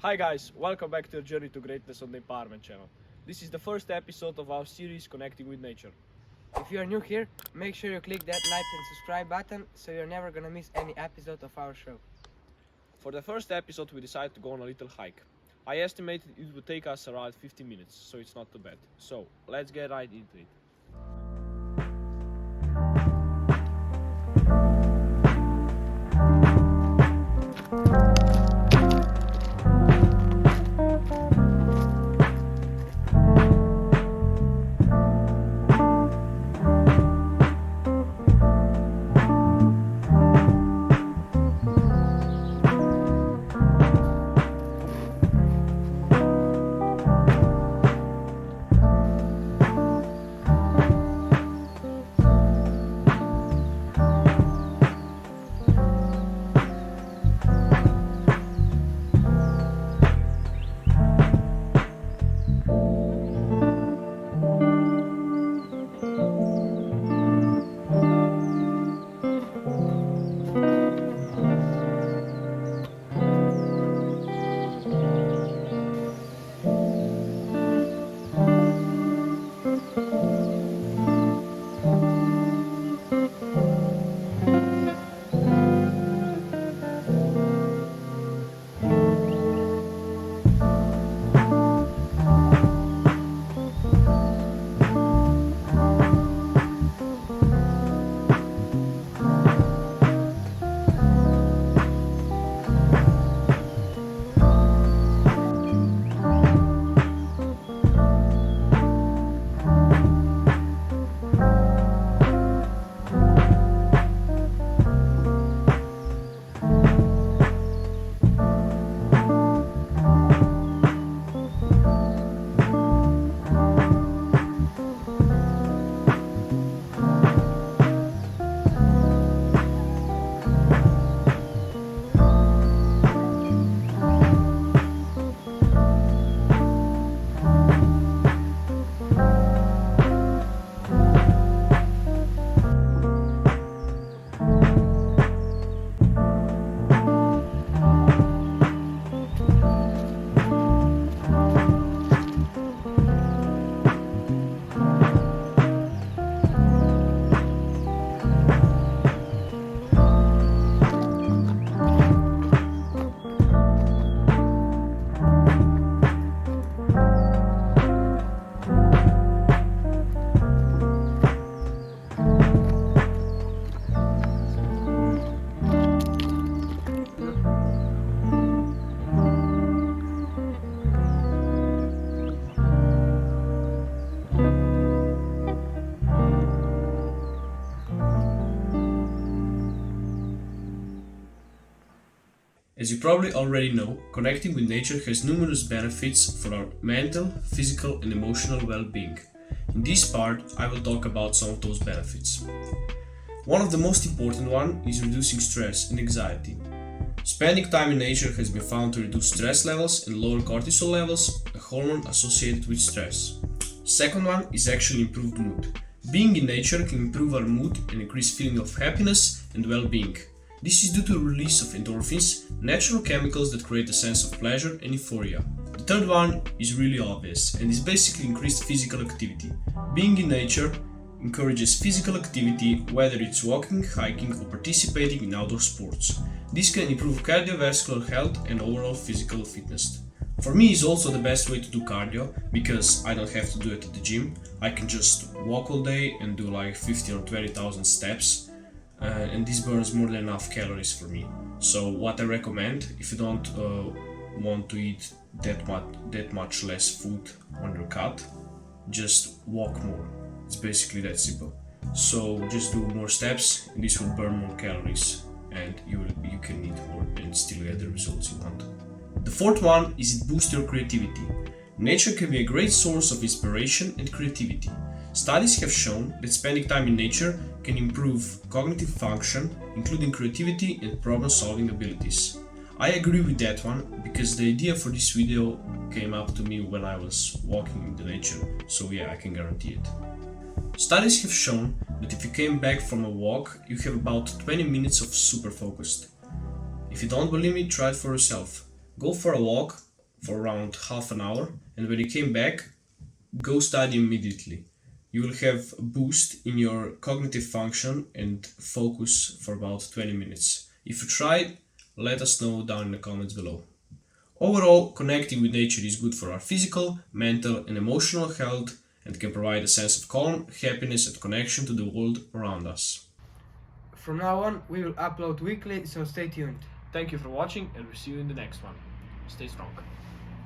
Hi guys, welcome back to your journey to greatness on the Empowerment channel. This is the first episode of our series Connecting with Nature. If you are new here, make sure you click that like and subscribe button so you're never gonna miss any episode of our show. For the first episode we decided to go on a little hike. I estimated it would take us around 50 minutes, so it's not too bad. So, let's get right into it. As you probably already know, connecting with nature has numerous benefits for our mental, physical and emotional well-being. In this part, I will talk about some of those benefits. One of the most important one is reducing stress and anxiety. Spending time in nature has been found to reduce stress levels and lower cortisol levels, a hormone associated with stress. Second one is actually improved mood. Being in nature can improve our mood and increase feeling of happiness and well-being. This is due to the release of endorphins, natural chemicals that create a sense of pleasure and euphoria. The third one is really obvious and is basically increased physical activity. Being in nature encourages physical activity, whether it's walking, hiking or participating in outdoor sports. This can improve cardiovascular health and overall physical fitness. For me, it's also the best way to do cardio because I don't have to do it at the gym. I can just walk all day and do like 15 or 20,000 steps. And this burns more than enough calories for me. So what I recommend, if you don't want to eat that much less food on your cut, just walk more. It's basically that simple. So just do more steps and this will burn more calories and you can eat more and still get the results you want. The fourth one is it boosts your creativity. Nature can be a great source of inspiration and creativity. Studies have shown that spending time in nature can improve cognitive function, including creativity and problem-solving abilities. I agree with that one because the idea for this video came up to me when I was walking in the nature, so yeah, I can guarantee it. Studies have shown that if you came back from a walk, you have about 20 minutes of super focused. If you don't believe me, try it for yourself. Go for a walk, for around half an hour, and when you came back, go study immediately. You will have a boost in your cognitive function and focus for about 20 minutes. If you tried, let us know down in the comments below. Overall, connecting with nature is good for our physical, mental, and emotional health and can provide a sense of calm, happiness, and connection to the world around us. From now on, we will upload weekly, so stay tuned. Thank you for watching, and we'll see you in the next one. Stay strong.